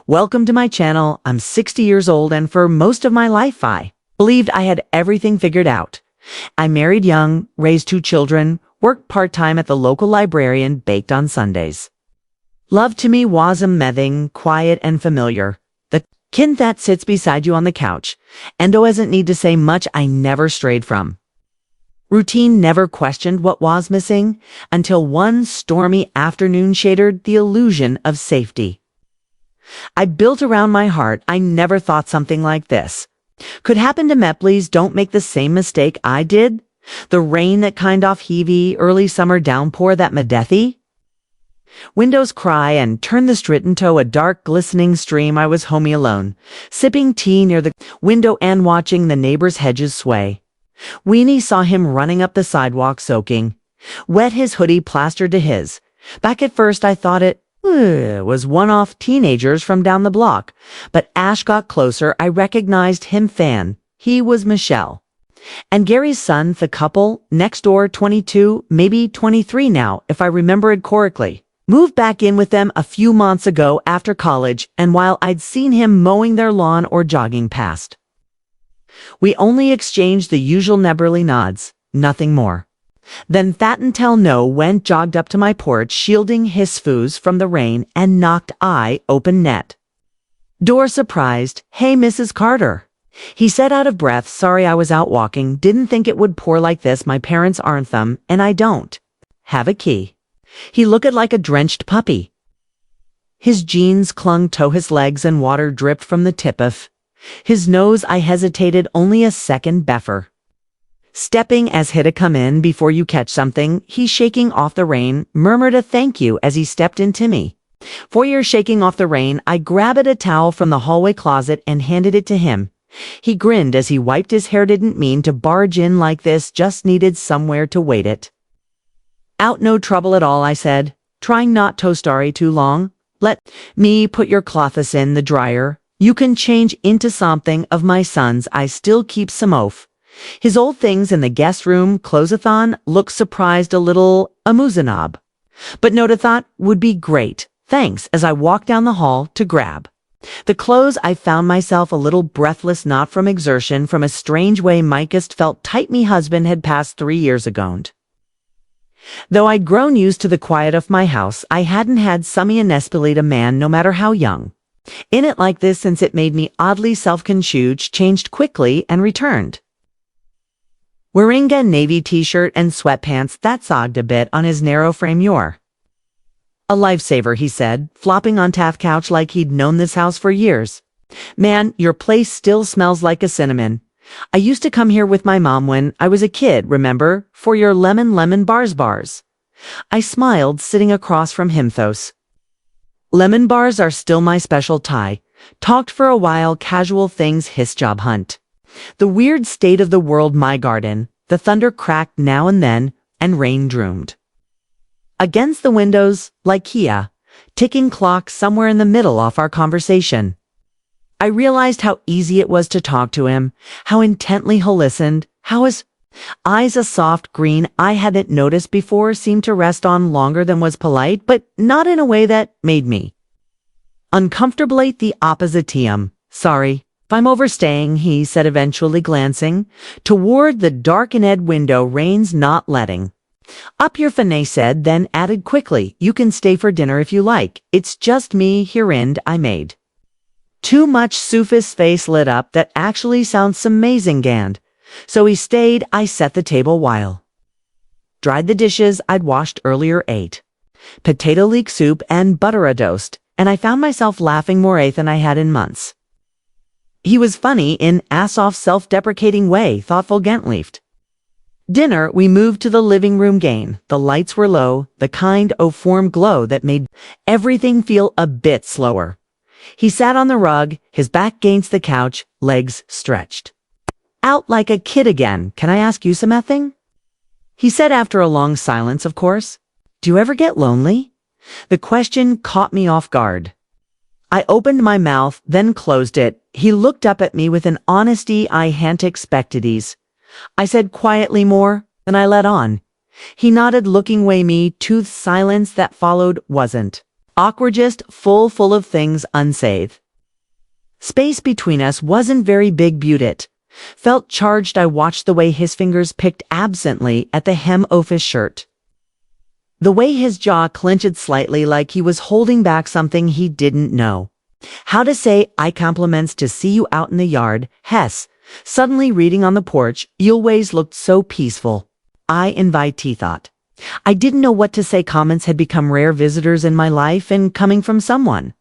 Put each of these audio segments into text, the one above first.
Welcome to my channel. I'm 60 years old and for most of my life I believed I had everything figured out. I married young, raised 2 children, worked part-time at the local library and baked on Sundays. Love to me was amazing, quiet and familiar. The kind that sits beside you on the couch. Endo doesn't need to say much. I never strayed from. Routine never questioned what was missing until one stormy afternoon shattered the illusion of safety. I built around my heart. I never thought something like this could happen to me. Please don't make the same mistake I did. The rain that kind of heavy early summer downpour that medethy. Windows cry and turn the street into a dark glistening stream. I was homey alone, sipping tea near the window and watching the neighbor's hedges sway. Weenie saw him running up the sidewalk soaking wet, his hoodie plastered to his back. At first I thought it was one-off teenagers from down the block, but Ash got closer. I recognized him. He was Michelle and Gary's son, the couple next door, 22, maybe 23 now, if I remember it correctly. Moved back in with them a few months ago after college, and while I'd seen him mowing their lawn or jogging past, we only exchanged the usual neighborly nods, nothing more. Then that until No went jogged up to my porch, shielding his foos from the rain, and knocked. I open net. Door surprised. "Hey, Mrs. Carter," he said out of breath. "Sorry, I was out walking. Didn't think it would pour like this. My parents aren't them, and I don't have a key." He looked like a drenched puppy. His jeans clung to his legs and water dripped from the tip of his nose. I hesitated only a second. Before stepping as hit a come in before you catch something. He shaking off the rain, murmured a thank you as he stepped into me. For your shaking off the rain. I grabbed a towel from the hallway closet and handed it to him. He grinned as he wiped his hair. Didn't mean to barge in like this, just needed somewhere to wait it out. "No trouble at all," I said, trying not to starry too long. "Let me put your clothes in the dryer. You can change into something of my son's. I still keep some of his old things in the guest room closeathon." Looked surprised, a little amusinob, but noted thought would be great. Thanks. As I walked down the hall to grab the clothes, I found myself a little breathless, not from exertion, from a strange way. My chest felt tight. Me husband had passed 3 years ago. Though I'd grown used to the quiet of my house, I hadn't had summy a man, no matter how young, in it like this since. It made me oddly self-conscious, changed quickly and returned, wearing a navy t-shirt and sweatpants that sagged a bit on his narrow frame. "You're a lifesaver," he said, flopping on Taft couch like he'd known this house for years. "Man, your place still smells like a cinnamon. I used to come here with my mom when I was a kid, remember, for your lemon bars. I smiled, sitting across from him. "Those lemon bars are still my special tie." Talked for a while, casual things, his job hunt, the weird state of the world, my garden. The thunder cracked now and then, and rain droomed against the windows like Kia, ticking clock somewhere in the middle of our conversation. I realized how easy it was to talk to him, how intently he listened, how his eyes, a soft green I hadn't noticed before, seemed to rest on longer than was polite, but not in a way that made me uncomfortably. The opposite. "Sorry if I'm overstaying," he said, eventually glancing toward the darkened window. "Rain's not letting up your finesse," said, then added quickly, "You can stay for dinner if you like. It's just me here and I made too much." Sufis' face lit up. "That actually sounds amazing, and so he stayed." I set the table while dried the dishes I'd washed earlier, ate potato leek soup and butter a toast, and I found myself laughing more than I had in months. He was funny in ass-off, self-deprecating way, thoughtful, gent-leafed. Dinner, we moved to the living room again. The lights were low, the kind of warm glow that made everything feel a bit slower. He sat on the rug, his back against the couch, legs stretched out like a kid. "Again, can I ask you something?" he said after a long silence. "Of course. Do you ever get lonely?" The question caught me off guard. I opened my mouth, then closed it. He looked up at me with an honesty I hadn't expected. I said quietly, "More than I let on." He nodded, looking away. Me, to the silence that followed wasn't Awkward, just full of things unsaid. Space between us wasn't very big, Butit. Felt charged. I watched the way his fingers picked absently at the hem of his shirt. The way his jaw clenched slightly, like he was holding back something he didn't know how to say. I compliments to see you out in the yard, Hess. Suddenly reading on the porch, you always looked so peaceful. I invite he thought. I didn't know what to say. Comments had become rare visitors in my life, and coming from someone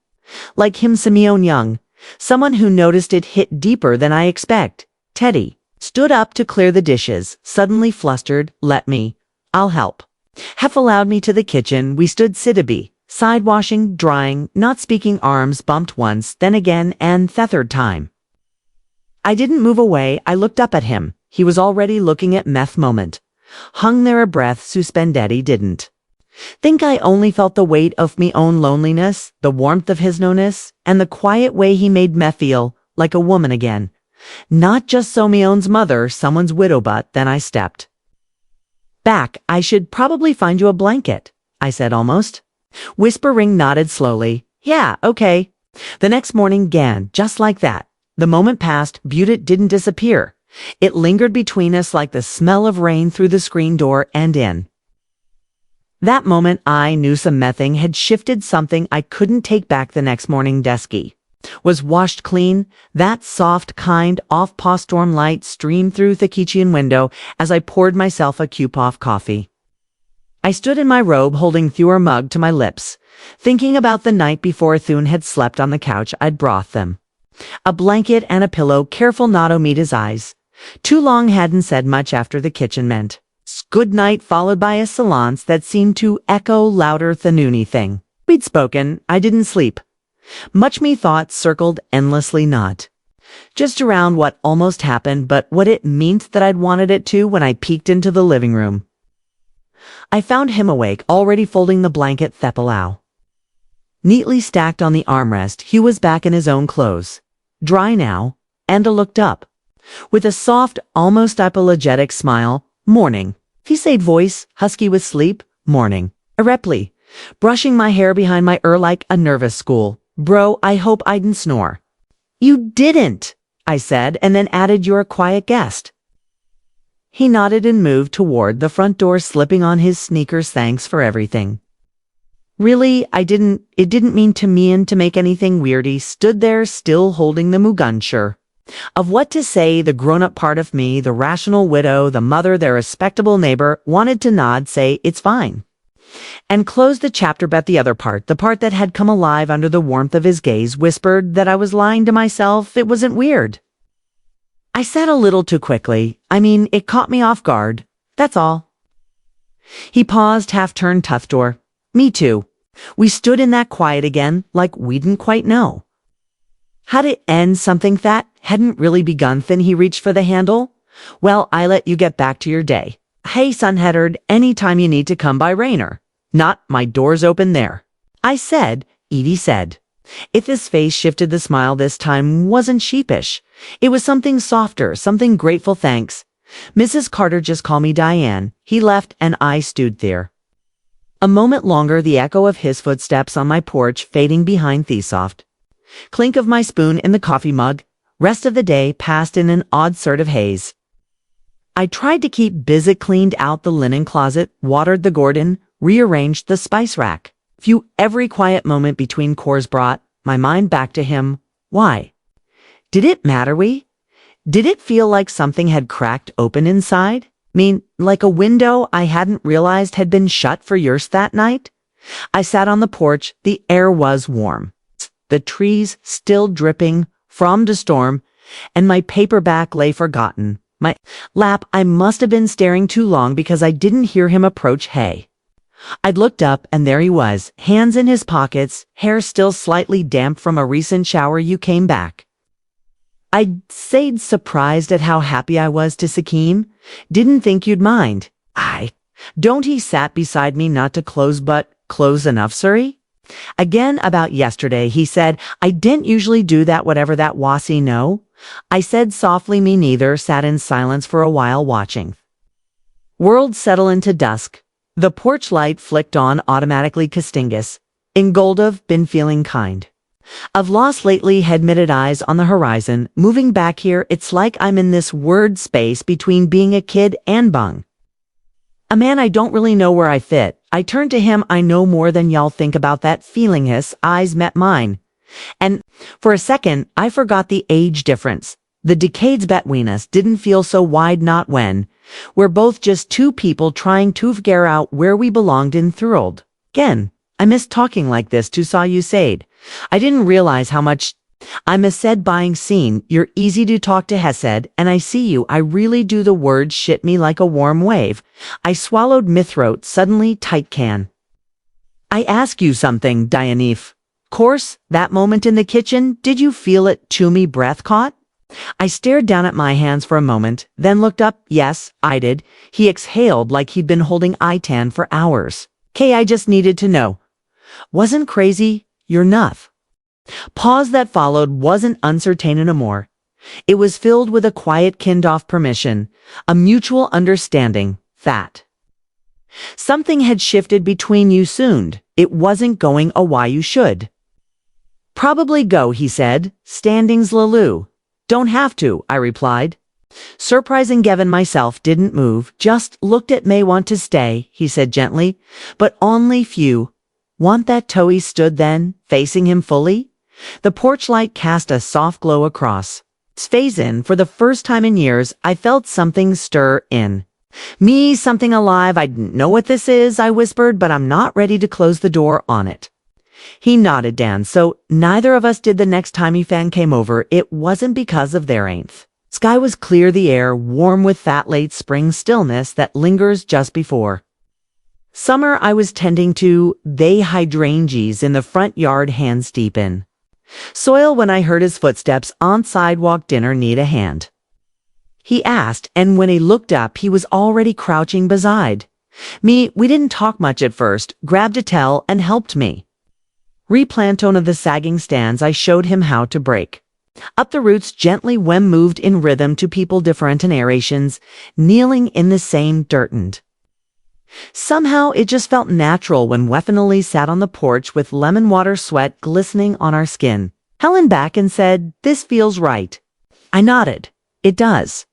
like him, Simeon Young, someone who noticed it hit deeper than I expect. Teddy stood up to clear the dishes, suddenly flustered. I'll help. Hef allowed me to the kitchen. We stood Sidibe, side washing, drying, not speaking. Arms bumped once, then again, and the third time. I didn't move away. I looked up at him. He was already looking at meth moment. Hung there a breath suspended. He didn't think I only felt the weight of me own loneliness, the warmth of his no-ness, and the quiet way he made me feel like a woman again. Not just so me own's mother, someone's widow. But then I stepped back. I should probably find you a blanket, I said almost. Whispering nodded slowly. Yeah, okay. The next morning began just like that. The moment passed. Butit didn't disappear. It lingered between us like the smell of rain through the screen door, and in that moment I knew some mething had shifted. Something I couldn't take back. The next morning desky was washed clean. That soft kind off-paw storm light streamed through the kitchen window as I poured myself a cup of coffee. I stood in my robe holding Thur mug to my lips, thinking about the night before. Thune had slept on the couch. I'd brought them a blanket and a pillow. Careful not to meet his eyes. Too long hadn't said much after the kitchen meant good night, followed by a silence that seemed to echo louder than anything we'd spoken. I didn't sleep much. Me thoughts circled endlessly, not just around what almost happened, but what it meant that I'd wanted it to. When I peeked into the living room, I found him awake, already folding the blanket Thepalau neatly stacked on the armrest. He was back in his own clothes, dry now, and I looked up with a soft, almost apologetic smile. Morning, he said, voice husky with sleep. Morning, irreply, brushing my hair behind my ear like a nervous school. Bro, I hope I didn't snore. You didn't, I said, and then added, you're a quiet guest. He nodded and moved toward the front door, slipping on his sneakers. Thanks for everything. Really, it didn't mean to mean to make anything weird. He stood there, still holding the mug, unsure of what to say. The grown-up part of me, the rational widow, the mother, the respectable neighbor, wanted to nod, say, it's fine, and close the chapter. But the other part, the part that had come alive under the warmth of his gaze, whispered that I was lying to myself. It wasn't weird. I said a little too quickly. It caught me off guard. That's all. He paused, half-turned, tough door. Me too. We stood in that quiet again, like we didn't quite know how to end something that hadn't really begun. Then he reached for the handle. Well, I let you get back to your day. Hey, Sunheadard, anytime you need to come by, Rainer. Not, my door's open there, I said. Edie said. If his face shifted, the smile this time wasn't sheepish. It was something softer, something grateful. Thanks, Mrs. Carter, just call me Diane. He left, and I stood there a moment longer, the echo of his footsteps on my porch fading behind the soft clink of my spoon in the coffee mug. Rest of the day passed in an odd sort of haze. I tried to keep busy, cleaned out the linen closet, watered the garden, rearranged the spice rack. Few every quiet moment between chores brought my mind back to him. Why did it matter? Did it feel like something had cracked open inside? Like a window I hadn't realized had been shut for years. That night, I sat on the porch. The air was warm, the trees still dripping from the storm, and my paperback lay forgotten. My lap. I must have been staring too long because I didn't hear him approach. Hey. I'd looked up, and there he was, hands in his pockets, hair still slightly damp from a recent shower. You came back. I'd stayed surprised at how happy I was to Sakim. Didn't think you'd mind. I don't. He sat beside me, not too close, but close enough, Surrey. Again about yesterday, he said. I didn't usually do that, whatever that was. No, I said softly. Me neither. Sat in silence for a while, watching world settle into dusk. The porch light flicked on automatically. Castingus In Goldov, been feeling kind. I've lost lately, had knitted eyes on the horizon. Moving back here, it's like I'm in this word space between being a kid and bung. A man I don't really know where I fit. I turned to him. I know more than y'all think about that feeling. His eyes met mine. And for a second, I forgot the age difference. The decades between us didn't feel so wide, not when. We're both just two people trying to figure out where we belonged in the world. Again, I miss talking like this to saw you said. I didn't realize how much I'm a said buying scene. You're easy to talk to, Hesed, and I see you. I really do. The words shit me like a warm wave. I swallowed my throat suddenly tight can. I ask you something, Dianif. Course, that moment in the kitchen, did you feel it to me breath caught? I stared down at my hands for a moment, then looked up. Yes, I did. He exhaled like he'd been holding Itan for hours. Kay, I just needed to know. Wasn't crazy, you're nuff. Pause that followed wasn't uncertain anymore. It was filled with a quiet kind-off permission, a mutual understanding that something had shifted between you soon. It wasn't going away you should. Probably go, he said, standings Lalu. Don't have to, I replied. Surprising Gavin myself didn't move, just looked at may want to stay, he said gently, but only few. Want that Toei stood then, facing him fully? The porch light cast a soft glow across. Phase in, for the first time in years, I felt something stir in. Me, something alive. I didn't know what this is, I whispered, but I'm not ready to close the door on it. He nodded, Dan, so neither of us did the next time he fan came over. It wasn't because of their ain't. Sky was clear, the air warm with that late spring stillness that lingers just before summer. I was tending to they hydrangeas in the front yard, hands deep in soil, when I heard his footsteps on sidewalk. Dinner need a hand? He asked, and when he looked up, he was already crouching beside me. We didn't talk much at first, grabbed a towel and helped me replant one of the sagging stands. I showed him how to break up the roots gently when moved in rhythm to people different narrations, kneeling in the same dirt, and somehow it just felt natural when weaponily sat on the porch with lemon water sweat glistening on our skin. Helen back and said, this feels right. I nodded. It does.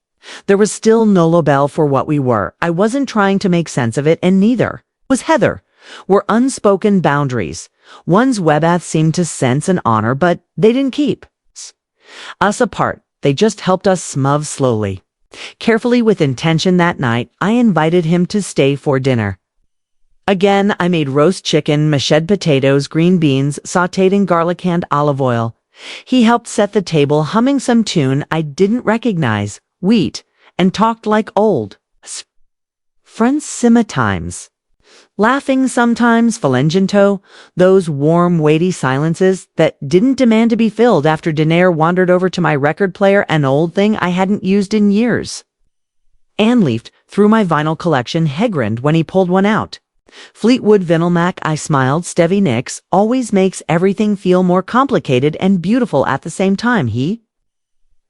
There was still no label for what we were. I wasn't trying to make sense of it, and neither was Heather. Were unspoken boundaries. One's webath seemed to sense and honor, but they didn't keep us apart. They just helped us move slowly. Carefully, with intention. That night, I invited him to stay for dinner. Again, I made roast chicken, mashed potatoes, green beans, sautéed in garlic and olive oil. He helped set the table, humming some tune I didn't recognize, wheat, and talked like old friends times. Laughing sometimes, Falengento, those warm, weighty silences that didn't demand to be filled. After dinner, wandered over to my record player, an old thing I hadn't used in years. Anne leafed through my vinyl collection, Hegrind, when he pulled one out. Fleetwood Vinyl Mac, I smiled. Stevie Nicks always makes everything feel more complicated and beautiful at the same time. He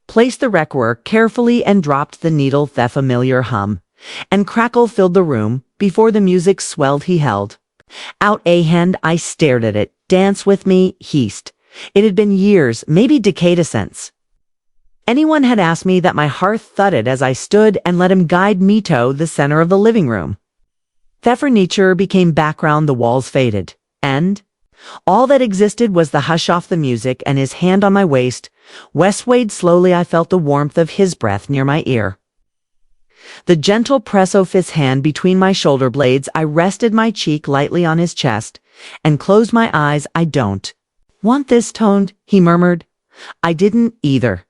placed the record carefully and dropped the needle. The familiar hum and crackle filled the room. Before the music swelled, he held out a hand. I stared at it. Dance with me, heist. It had been years, maybe decade since anyone had asked me that. My heart thudded as I stood and let him guide me to the center of the living room. The furniture became background, the walls faded, and all that existed was the hush of the music and his hand on my waist. Wes swayed slowly. I felt the warmth of his breath near my ear. The gentle press of his hand between my shoulder blades. I rested my cheek lightly on his chest and closed my eyes. I don't want this toned, he murmured. I didn't either.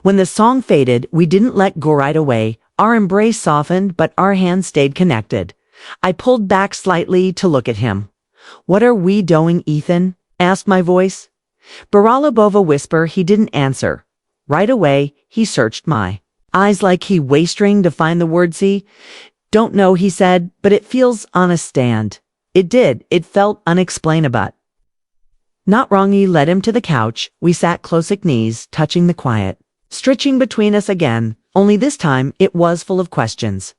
When the song faded, we didn't let go right away. Our embrace softened, but our hands stayed connected. I pulled back slightly to look at him. What are we doing, Ethan? Asked my voice. Baralabova whisper. He didn't answer. Right away, he searched my eyes like he wastering to find the word. See? Don't know, he said, but it feels on a stand. It did. It felt unexplainable. Not wrong. He led him to the couch. We sat close at knees, touching the quiet stretching between us again, only this time it was full of questions.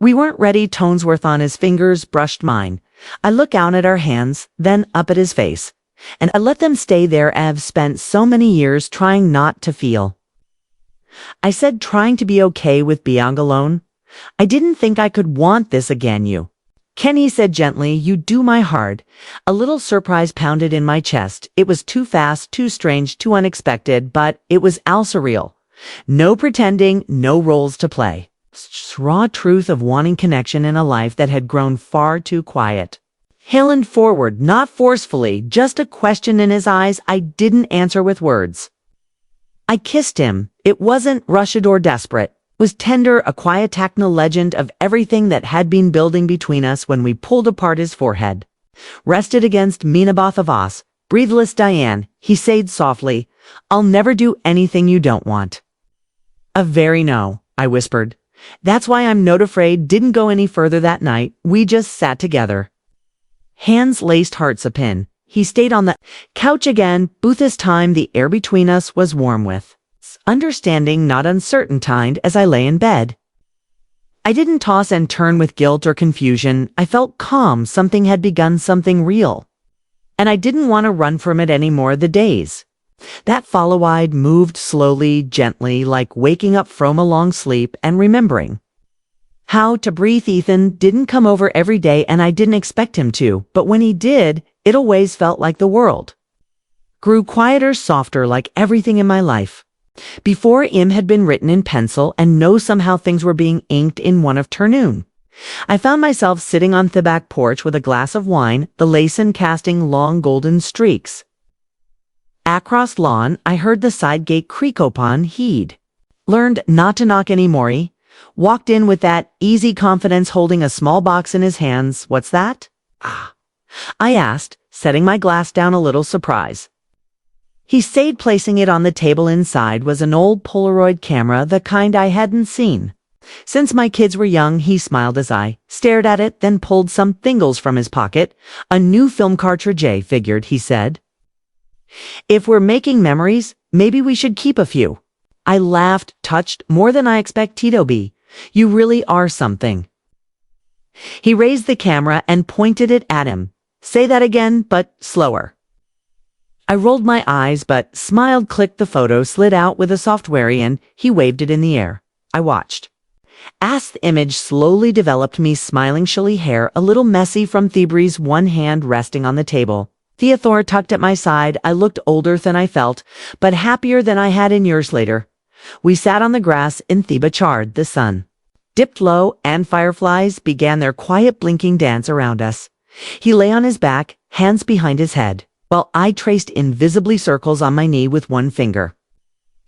We weren't ready. Tonesworth on his fingers brushed mine. I look down at our hands, then up at his face, and I let them stay there. I've spent so many years trying not to feel. I said trying to be okay with being alone. I didn't think I could want this again you. Kenny said gently, you do my heart. A little surprise pounded in my chest. It was too fast, too strange, too unexpected, but it was all surreal. No pretending, no roles to play. Raw truth of wanting connection in a life that had grown far too quiet. He leaned forward, not forcefully, just a question in his eyes I didn't answer with words. I kissed him. It wasn't rushed or desperate. It was tender, a quiet tactile legend of everything that had been building between us when we pulled apart his forehead. Rested against Mina both of us, breathless Diane, he said softly, I'll never do anything you don't want. A very no, I whispered. That's why I'm not afraid. Didn't go any further that night. We just sat together. Hands laced hearts a pin. He stayed on the couch again, but this time the air between us was warm with understanding, not uncertain kind, as I lay in bed. I didn't toss and turn with guilt or confusion. I felt calm. Something had begun, something real. And I didn't want to run from it anymore. The days that followed moved slowly, gently, like waking up from a long sleep and remembering how to breathe. Ethan didn't come over every day, and I didn't expect him to, but when he did, it always felt like the world grew quieter, softer, like everything in my life. Before him had been written in pencil, and no somehow things were being inked in one afternoon. I found myself sitting on the back porch with a glass of wine, the lace casting long golden streaks. Across lawn, I heard the side gate creak open. He'd learned not to knock anymore. Walked in with that easy confidence, holding a small box in his hands. What's that? I asked, setting my glass down, a little surprise. He stayed, placing it on the table. Inside was an old Polaroid camera, the kind I hadn't seen since my kids were young. He smiled as I stared at it, then pulled some thingles from his pocket. A new film cartridge, figured, he said. If we're making memories, maybe we should keep a few. I laughed, touched more than I expected to be. You really are something. He raised the camera and pointed it at him. Say that again, but slower. I rolled my eyes, but smiled. Clicked. The photo slid out with a software, and he waved it in the air. I watched as the image slowly developed. Me smiling, chilly hair, a little messy from Thebre's, one hand resting on the table. Theodore tucked at my side. I looked older than I felt, but happier than I had in years later. We sat on the grass in Theba charred. The sun dipped low, and fireflies began their quiet blinking dance around us. He lay on his back, hands behind his head, while I traced invisibly circles on my knee with one finger.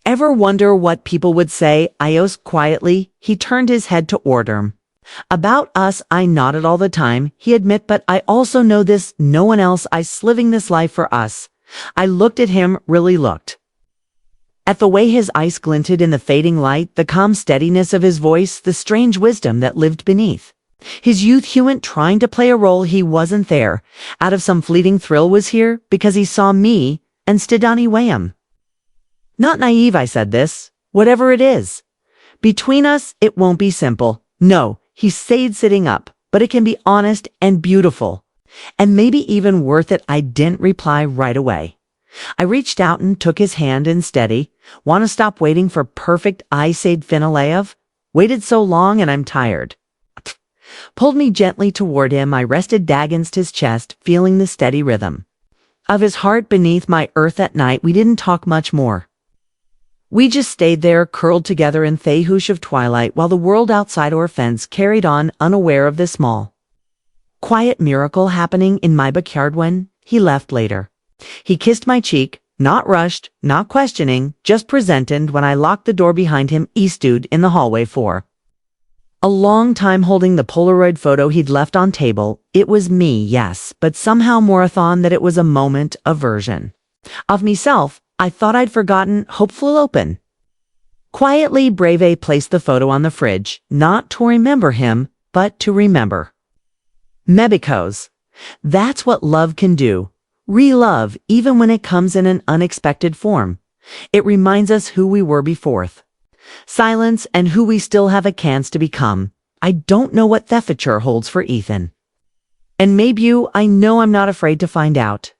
Ever wonder what people would say? I asked quietly. He turned his head toward him. About us, I nodded. All the time, he admit, but I also know this. No one else. I's living this life for us. I looked at him, really looked at the way his eyes glinted in the fading light, the calm steadiness of his voice, the strange wisdom that lived beneath his youth. He wasn't trying to play a role. He wasn't there out of some fleeting thrill. Was here because he saw me and stood on him. Not naive, I said this. Whatever it is between us, it won't be simple. No, he stayed sitting up, but it can be honest and beautiful, and maybe even worth it. I didn't reply right away. I reached out and took his hand and steady. Want to stop waiting for perfect? I said Finalev. Waited so long and I'm tired. Pulled me gently toward him. I rested against his chest, feeling the steady rhythm of his heart beneath my earth. That night we didn't talk much more. We just stayed there, curled together in the hush of twilight, while the world outside our fence carried on, unaware of the small, quiet miracle happening in my backyard. When he left later, he kissed my cheek, not rushed, not questioning, just presented. When I locked the door behind him, he stood in the hallway for a long time, holding the Polaroid photo he'd left on table. It was me, yes, but somehow moreathon that it was a moment, a version of meself I thought I'd forgotten, hopeful, open. Quietly, Brave placed the photo on the fridge, not to remember him, but to remember. Because that's what love can do. Re-love, even when it comes in an unexpected form. It reminds us who we were before. Silence, and who we still have a chance to become. I don't know what the future holds for Ethan. And maybe you, I know I'm not afraid to find out.